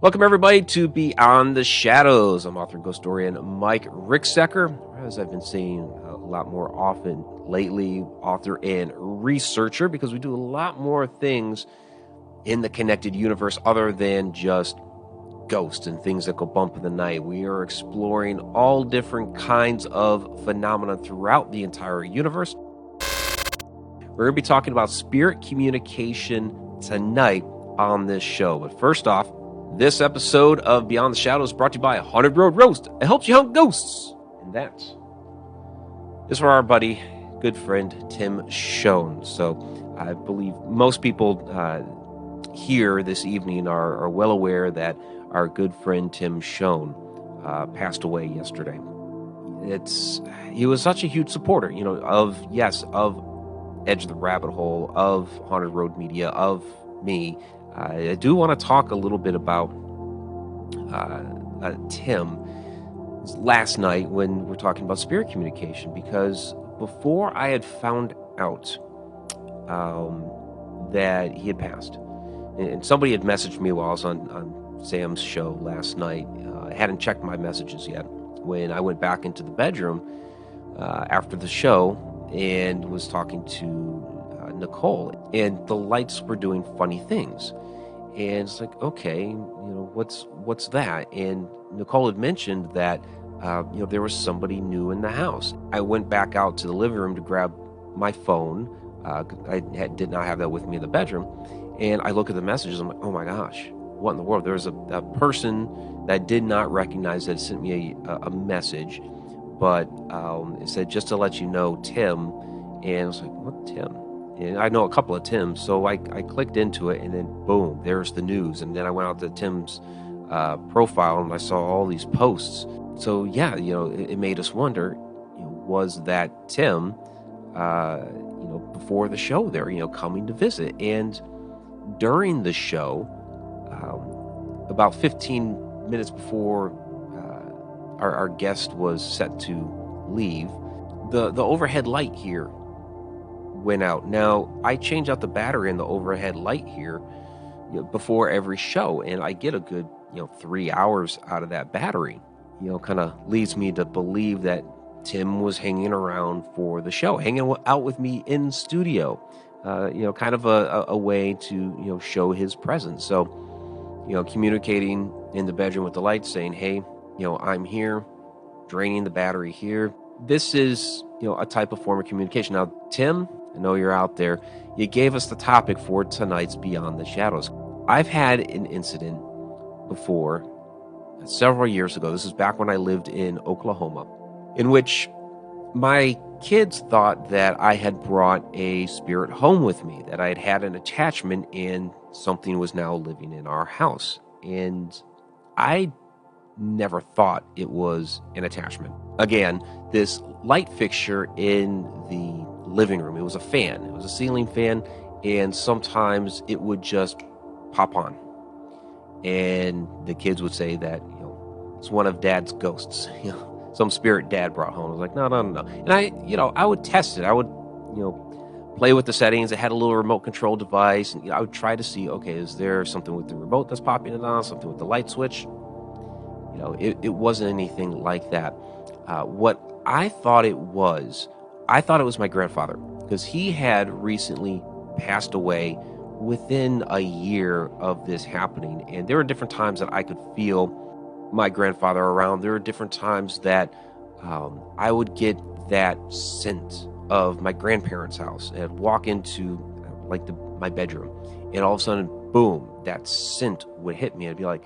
Welcome, everybody, to Beyond the Shadows. I'm author and ghost historian Mike Ricksecker. As I've been saying a lot more often lately, author and researcher, because we do a lot more things in the connected universe other than just ghosts and things that go bump in the night. We are exploring all different kinds of phenomena throughout the entire universe. We're going to be talking about spirit communication tonight on this show. But first off, this episode of Beyond the Shadows is brought to you by Haunted Road Roast. It helps you hunt ghosts. And that is for our buddy, good friend, Tim Schoen. So I believe most people here this evening are well aware that our good friend Tim Schoen passed away yesterday. He was such a huge supporter, of Edge of the Rabbit Hole, of Haunted Road Media, of me. I do want to talk a little bit about Tim last night when we're talking about spirit communication, because before I had found out that he had passed, and somebody had messaged me while I was on Sam's show last night. I hadn't checked my messages yet when I went back into the bedroom after the show and was talking to Nicole, and the lights were doing funny things. And it's like, okay, what's that? And Nicole had mentioned that, there was somebody new in the house. I went back out to the living room to grab my phone. Did not have that with me in the bedroom. And I look at the messages. I'm like, oh my gosh, what in the world? There was a person that I did not recognize that sent me a message, but it said, just to let you know, Tim. And I was like, what Tim? And I know a couple of Tims, so I clicked into it, and then boom, there's the news. And then I went out to Tim's profile, and I saw all these posts. So yeah, it made us wonder, was that Tim, before the show there, coming to visit? And during the show, about 15 minutes before our guest was set to leave, the overhead light here went out. Now, I change out the battery in the overhead light here before every show, and I get a good 3 hours out of that battery. Kind of leads me to believe that Tim was hanging around for the show, hanging out with me in studio, kind of a way to show his presence. So communicating in the bedroom with the lights, saying, hey, I'm here, draining the battery here. This is a type of form of communication. Now, Tim, I know you're out there. You gave us the topic for tonight's Beyond the Shadows. I've had an incident before, several years ago. This is back when I lived in Oklahoma, in which my kids thought that I had brought a spirit home with me, that I had an attachment and something was now living in our house. And I never thought it was an attachment. Again, this light fixture in the living room, it was a fan. It was a ceiling fan, and sometimes it would just pop on. And the kids would say that, it's one of Dad's ghosts, some spirit Dad brought home. I was like, no. And I would test it. I would, play with the settings. It had a little remote control device, and I would try to see, okay, is there something with the remote that's popping it on, something with the light switch? It wasn't anything like that. What I thought it was my grandfather, because he had recently passed away within a year of this happening. And there were different times that I could feel my grandfather around. There were different times that I would get that scent of my grandparents' house, and I'd walk into my bedroom, and all of a sudden, boom, that scent would hit me. I'd be like,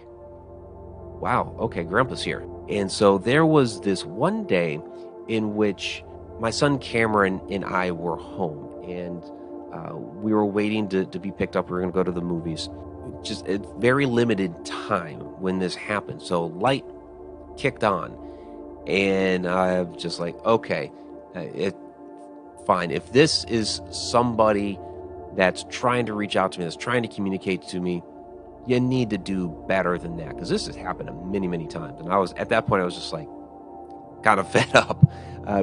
wow, okay, Grandpa's here. And so there was this one day in which my son Cameron and I were home, and we were waiting to be picked up. We were going to go to the movies. Just a very limited time when this happened. So light kicked on, and I'm just like, okay, fine. If this is somebody that's trying to reach out to me, that's trying to communicate to me, you need to do better than that, because this has happened many, many times. And at that point, I was just like kind of fed up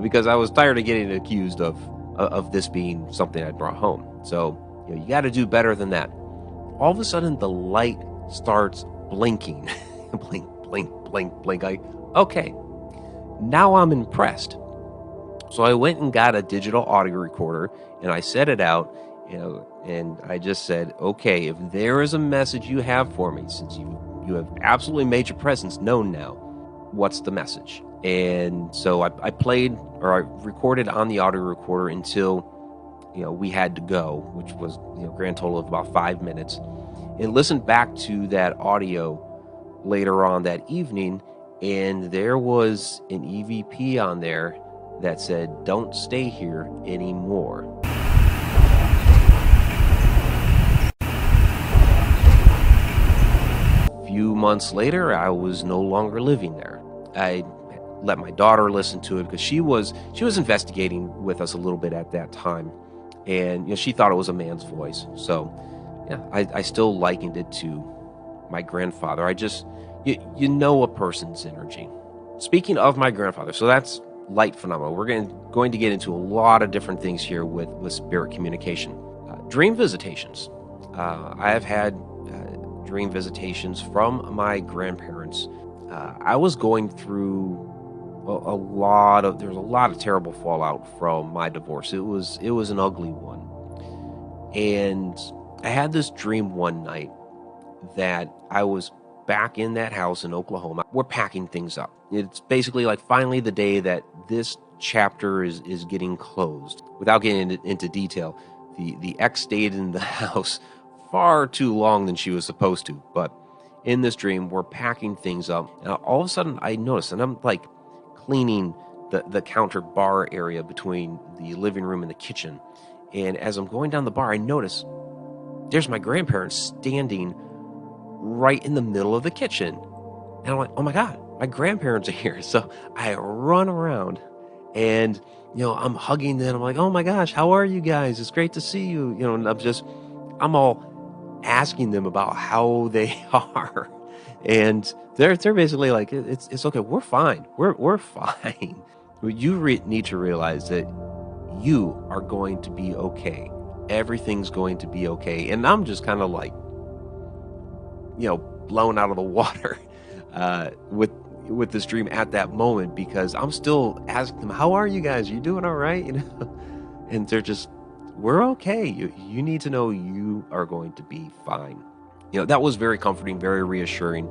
because I was tired of getting accused of this being something I brought home. So you got to do better than that. All of a sudden, the light starts blinking. Blink, blink, blink, blink. Okay, now I'm impressed. So I went and got a digital audio recorder and I set it out, and I just said, okay, if there is a message you have for me, since you have absolutely made your presence known now, what's the message? And so I played, or I recorded on the audio recorder until, we had to go, which was, grand total of about 5 minutes, and listened back to that audio later on that evening, and there was an EVP on there that said, "Don't stay here anymore." A few months later, I was no longer living there. I let my daughter listen to it because she was investigating with us a little bit at that time, and she thought it was a man's voice. So, yeah, I still likened it to my grandfather. I just you know a person's energy. Speaking of my grandfather, so that's light phenomena. We're going to get into a lot of different things here with spirit communication. Dream visitations. I have had dream visitations from my grandparents. I was going through there was a lot of terrible fallout from my divorce. It was an ugly one. And I had this dream one night that I was back in that house in Oklahoma. We're packing things up. It's basically like finally the day that this chapter is getting closed. Without getting into detail, the ex stayed in the house far too long than she was supposed to. But in this dream, we're packing things up. And all of a sudden I noticed, and I'm like cleaning the counter bar area between the living room and the kitchen. And as I'm going down the bar, I notice there's my grandparents standing right in the middle of the kitchen. And I'm like, oh my God, my grandparents are here. So I run around and, I'm hugging them. I'm like, oh my gosh, how are you guys? It's great to see you. And I'm all asking them about how they are. And they're basically like, it's okay. We're fine. We're fine. You need to realize that you are going to be okay. Everything's going to be okay. And I'm just kind of like, blown out of the water with this dream at that moment, because I'm still asking them, how are you guys? Are you doing all right? And they're just, we're okay. You need to know you are going to be fine. That was very comforting, very reassuring.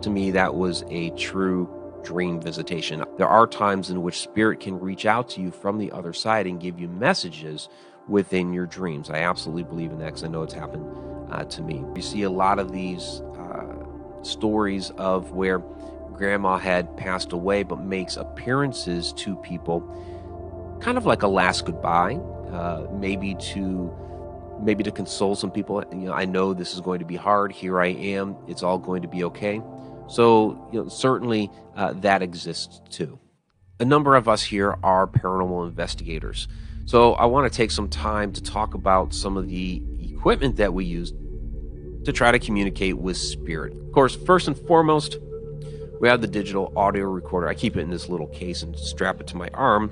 To me, that was a true dream visitation. There are times in which spirit can reach out to you from the other side and give you messages within your dreams. I absolutely believe in that because I know it's happened to me. You see a lot of these stories of where grandma had passed away but makes appearances to people, kind of like a last goodbye, maybe to console some people. I know this is going to be hard. Here I am. It's all going to be okay. So certainly that exists too. A number of us here are paranormal investigators. So I want to take some time to talk about some of the equipment that we use to try to communicate with spirit. Of course, first and foremost, we have the digital audio recorder. I keep it in this little case and strap it to my arm.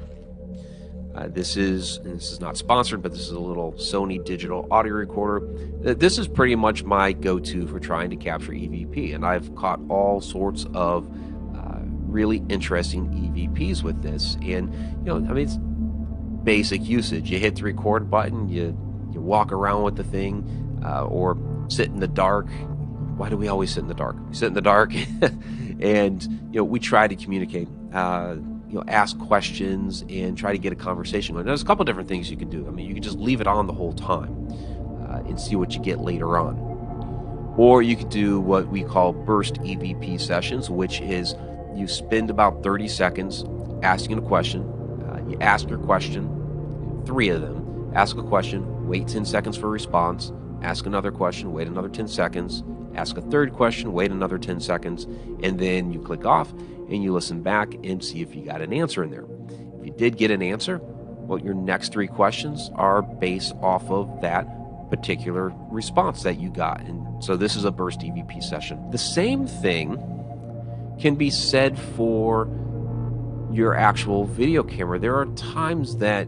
This is not sponsored, but this is a little Sony digital audio recorder. This is pretty much my go-to for trying to capture EVP, and I've caught all sorts of really interesting EVPs with this. And it's basic usage. You hit the record button, you walk around with the thing, or sit in the dark. Why do we always sit in the dark? We sit in the dark, and we try to communicate. Ask questions and try to get a conversation going. There's a couple different things you can do. You can just leave it on the whole time and see what you get later on. Or you could do what we call burst EVP sessions, which is you spend about 30 seconds asking a question. You ask your question, 3 of them. Ask a question, wait 10 seconds for a response. Ask another question, wait another 10 seconds. Ask a third question, wait another 10 seconds, and then you click off and you listen back and see if you got an answer in there. If you did get an answer, well, your next 3 questions are based off of that particular response that you got. And so this is a burst EVP session. The same thing can be said for your actual video camera. There are times that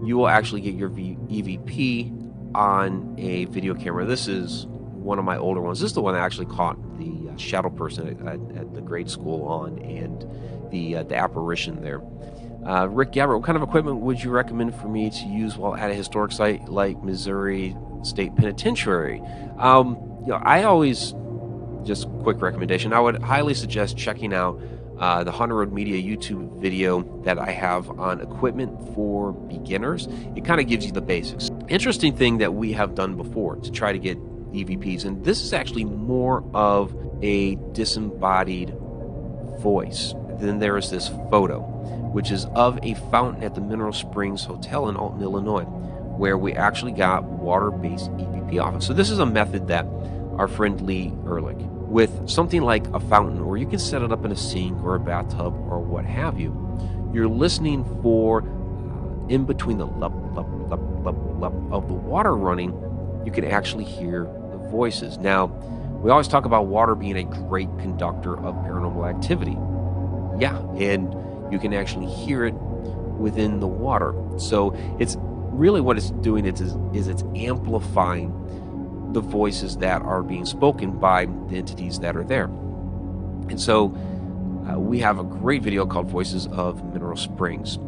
you will actually get your EVP on a video camera. This is one of my older ones. This is the one that actually caught the shadow person at the grade school on, and the apparition there. Rick Gabbert, what kind of equipment would you recommend for me to use while at a historic site like Missouri State Penitentiary? I always, just quick recommendation, I would highly suggest checking out the Haunted Road Media YouTube video that I have on equipment for beginners. It kind of gives you the basics. Interesting thing that we have done before to try to get EVPs, and this is actually more of a disembodied voice. Then there is this photo, which is of a fountain at the Mineral Springs Hotel in Alton, Illinois, where we actually got water-based EVP off. So this is a method that our friend Lee Ehrlich, with something like a fountain, or you can set it up in a sink or a bathtub or what have you, you're listening for in between the lup, lup, lup, lup, lup of the water running, you can actually hear the voices. Now, we always talk about water being a great conductor of paranormal activity. Yeah, and you can actually hear it within the water. So it's really what it's doing is it's amplifying the voices that are being spoken by the entities that are there. And so we have a great video called Voices of Mineral Springs.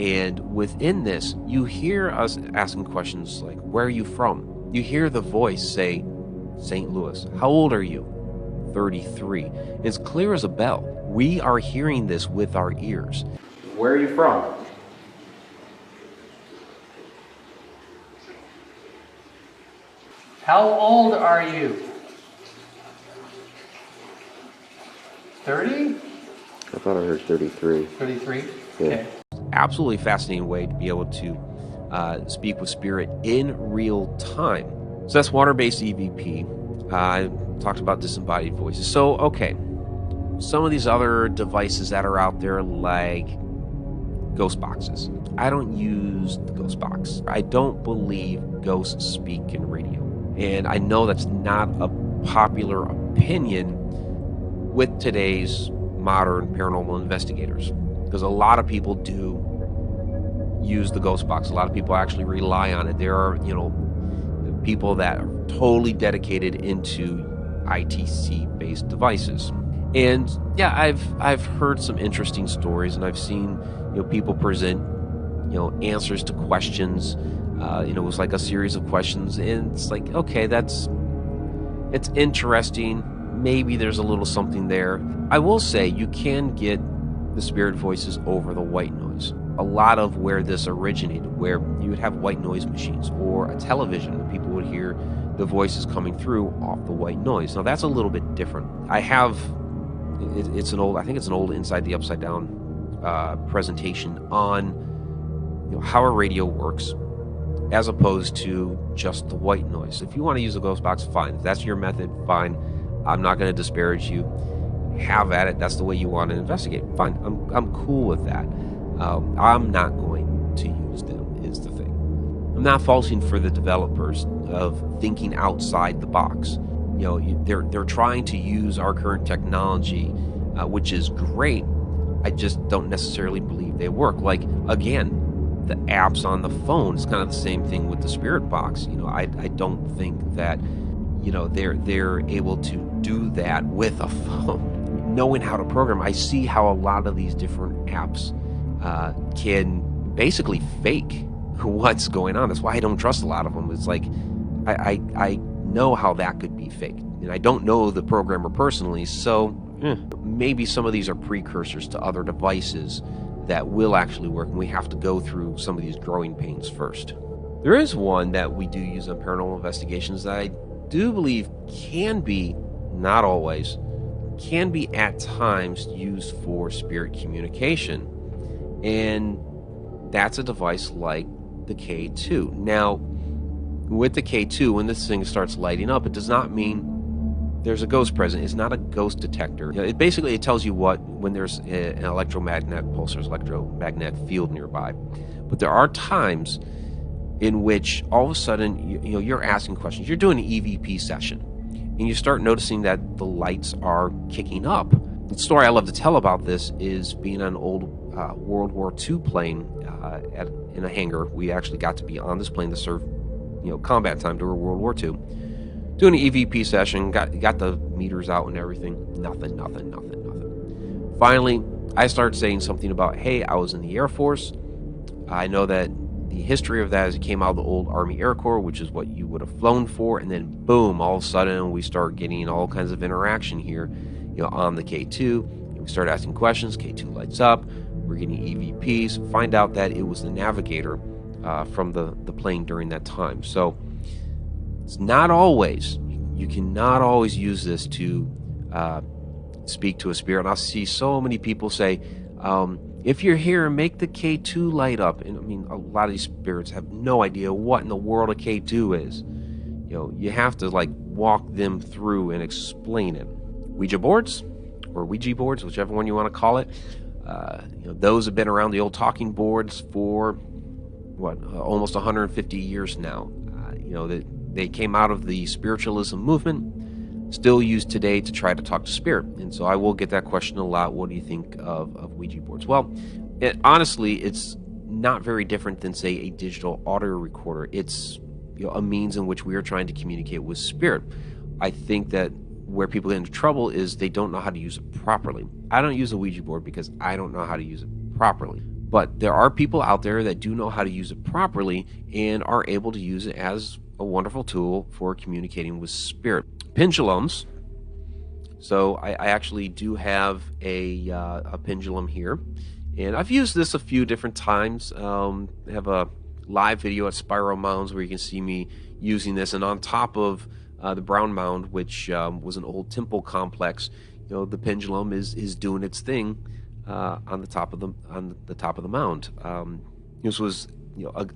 And within this, you hear us asking questions like, where are you from? You hear the voice say, St. Louis. How old are you? 33. It's clear as a bell. We are hearing this with our ears. Where are you from? How old are you? 30? I thought I heard 33. 33? Yeah. Okay. Absolutely fascinating way to be able to speak with spirit in real time. So that's water-based EVP. I talked about disembodied voices. So, okay, some of these other devices that are out there, like ghost boxes. I don't use the ghost box. I don't believe ghosts speak in radio. And I know that's not a popular opinion with today's modern paranormal investigators, because a lot of people do use the ghost box. A lot of people actually rely on it. There are, people that are totally dedicated into ITC-based devices. And yeah, I've heard some interesting stories, and I've seen people present answers to questions. It was like a series of questions, and it's like, okay, it's interesting. Maybe there's a little something there. I will say you can get the spirit voices over the white noise. A lot of where this originated, where you would have white noise machines or a television, and people would hear the voices coming through off the white noise. Now that's a little bit different. I think it's an old Inside the Upside Down presentation on how a radio works, as opposed to just the white noise. If you want to use a ghost box, fine. If that's your method, fine. I'm not going to disparage you. Have at it. That's the way you want to investigate. Fine. I'm cool with that. I'm not going to use them, is the thing. I'm not faulting for the developers of thinking outside the box. They're trying to use our current technology, which is great. I just don't necessarily believe they work. Like, again, the apps on the phone, it's kind of the same thing with the spirit box. I don't think that they're able to do that with a phone. Knowing how to program, I see how a lot of these different apps can basically fake what's going on. That's why I don't trust a lot of them. It's like I know how that could be faked, and I don't know the programmer personally, so maybe some of these are precursors to other devices that will actually work, and we have to go through some of these growing pains first. There is one that we do use on paranormal investigations that I do believe can be, not always, can be at times used for spirit communication, and that's a device like the K2. Now, with the K2, when this thing starts lighting up, it does not mean there's a ghost present. It's not a ghost detector. It tells you when there's an electromagnetic pulse or electromagnetic field nearby. But there are times in which all of a sudden you're asking questions. You're doing an EVP session, and you start noticing that the lights are kicking up. The story I love to tell about this is being on an old World War II plane in a hangar. We actually got to be on this plane to serve combat time during World War II. Doing an EVP session, got the meters out and everything. Nothing. Finally, I started saying something about, hey, I was in the Air Force. I know that the history of that is it came out of the old Army Air Corps, which is what you would have flown for, and then boom, all of a sudden we start getting all kinds of interaction here, on the K2. We start asking questions. K2 lights up. We're getting EVPs. Find out that it was the navigator from the plane during that time. So it's not always. You cannot always use this to speak to a spirit. And I see so many people say, if you're here, make the K2 light up. And I mean, a lot of these spirits have no idea what in the world a K2 is. You have to walk them through and explain it. Ouija boards, whichever one you want to call it. Those have been around, the old talking boards, for almost 150 years now. That they came out of the spiritualism movement, still used today to try to talk to spirit. And so I will get that question a lot. What do you think of Ouija boards? Well, honestly, it's not very different than, say, a digital audio recorder. It's a means in which we are trying to communicate with spirit. I think that where people get into trouble is they don't know how to use it properly. I don't use a Ouija board because I don't know how to use it properly. But there are people out there that do know how to use it properly and are able to use it as a wonderful tool for communicating with spirit. Pendulums. So I actually do have a pendulum here, and I've used this a few different times. I have a live video at Spiral Mounds where you can see me using this, and on top of the Brown Mound, which was an old temple complex, the pendulum is doing its thing on the top of the mound. This was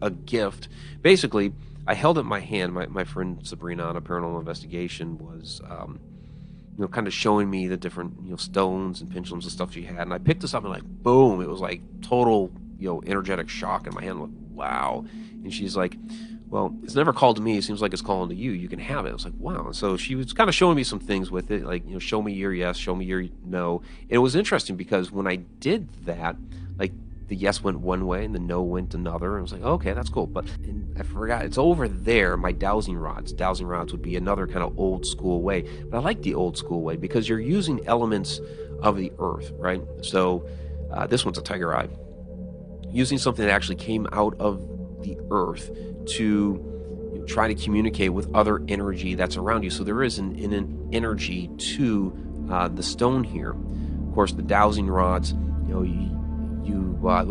a gift. Basically, I held it in my hand. My friend Sabrina on a paranormal investigation was kind of showing me the different stones and pendulums and stuff she had, and I picked this up and boom, it was total energetic shock in my hand. Wow. And she's like, well, it's never called to me. It seems like it's calling to you. You can have it. I was like, wow. So she was kind of showing me some things with it, show me your yes, show me your no. And it was interesting because when I did that, the yes went one way and the no went another. And I was like, okay, that's cool. But I forgot, it's over there, my dowsing rods. Dowsing rods would be another kind of old school way. But I like the old school way because you're using elements of the earth, right? So this one's a tiger eye. Using something that actually came out of the earth to try to communicate with other energy that's around you. So there is an energy to the stone here. Of course, the dowsing rods,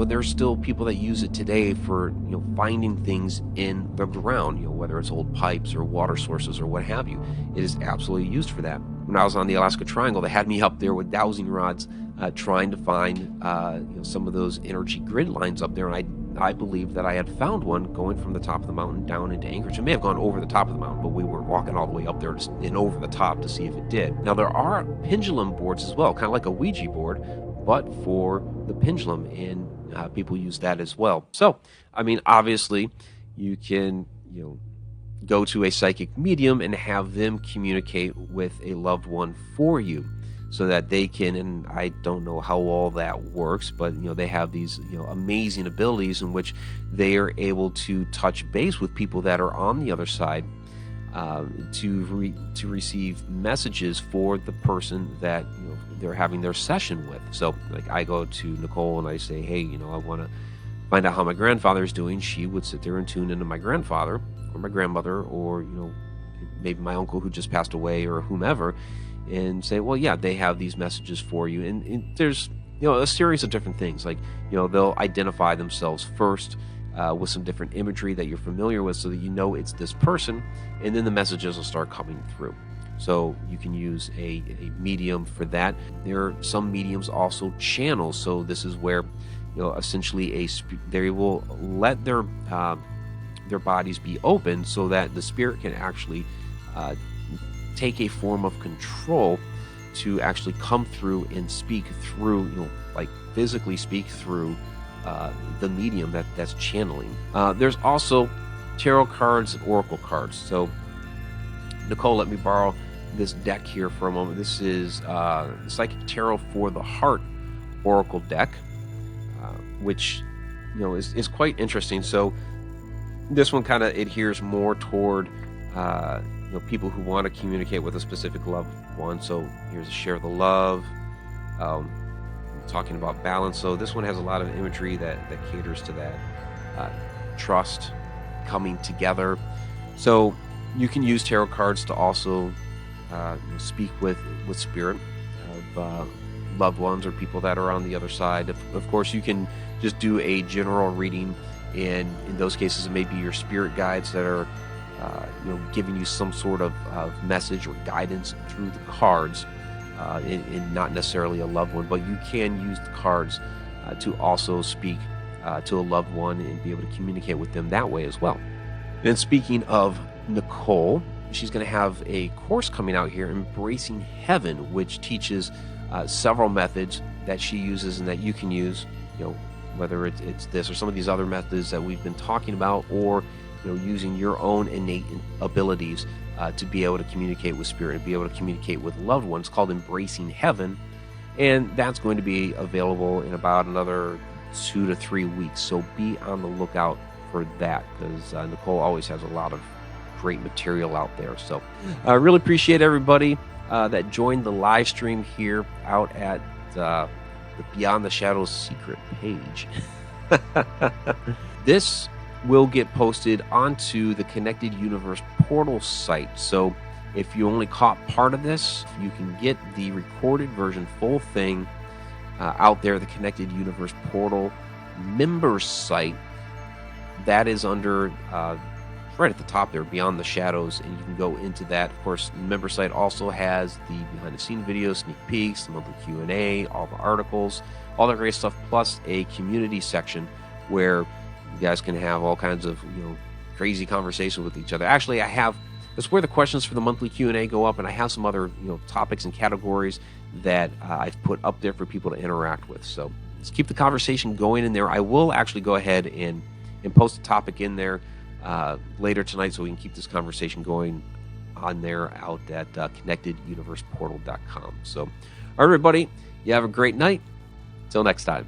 there's still people that use it today for finding things in the ground, whether it's old pipes or water sources or what have you. It is absolutely used for that. When I was on the Alaska Triangle, they had me up there with dowsing rods trying to find some of those energy grid lines up there, and I believe that I had found one going from the top of the mountain down into Anchorage. It may have gone over the top of the mountain, but we were walking all the way up there and over the top to see if it did. Now, there are pendulum boards as well, kind of like a Ouija board, but for the pendulum, and people use that as well. So, I mean, obviously, you can, go to a psychic medium and have them communicate with a loved one for you so that they can, and I don't know how all that works, but, they have these, amazing abilities in which they are able to touch base with people that are on the other side to receive messages for the person that they're having their session with. So I go to Nicole and I say, hey, I want to find out how my grandfather is doing. She would sit there and tune into my grandfather or my grandmother or maybe my uncle who just passed away or whomever, and say, well, yeah, they have these messages for you. And there's a series of different things, they'll identify themselves first with some different imagery that you're familiar with so that it's this person, and then the messages will start coming through. So you can use a medium for that. There are some mediums also channel. So this is where essentially they will let their bodies be open so that the spirit can actually take a form of control to actually come through and speak through, physically speak through the medium that's channeling. There's also tarot cards and oracle cards. So Nicole let me borrow this deck here for a moment. This is Psychic Tarot for the Heart Oracle deck, which is quite interesting. So this one kind of adheres more toward people who want to communicate with a specific loved one. So here's a share the love. Um, Talking about balance. So this one has a lot of imagery that caters to that. Uh, Trust, coming together. So you can use tarot cards to also speak with spirit of loved ones or people that are on the other side. Of course, you can just do a general reading, and in those cases, it may be your spirit guides that are giving you some sort of message or guidance through the cards, and not necessarily a loved one. But you can use the cards to also speak to a loved one and be able to communicate with them that way as well. And speaking of Nicole, she's going to have a course coming out here, Embracing Heaven, which teaches several methods that she uses and that you can use, whether it's this or some of these other methods that we've been talking about, or using your own innate abilities to be able to communicate with spirit and be able to communicate with loved ones, called Embracing Heaven. And that's going to be available in about another 2 to 3 weeks. So be on the lookout for that, because Nicole always has a lot of great material out there. So I really appreciate everybody that joined the live stream here out at the Beyond the Shadows secret page. This will get posted onto the Connected Universe portal site. So if you only caught part of this, you can get the recorded version, full thing, out there, the Connected Universe portal members site. That is under right at the top there, Beyond the Shadows, and you can go into that. Of course, the member site also has the behind-the-scenes videos, sneak peeks, the monthly Q&A, all the articles, all that great stuff, plus a community section where you guys can have all kinds of crazy conversations with each other. Actually, that's where the questions for the monthly Q&A go up, and I have some other topics and categories that I've put up there for people to interact with. So let's keep the conversation going in there. I will actually go ahead and post a topic in there later tonight, so we can keep this conversation going on there out at connecteduniverseportal.com. So, all right, everybody, you have a great night. Till next time.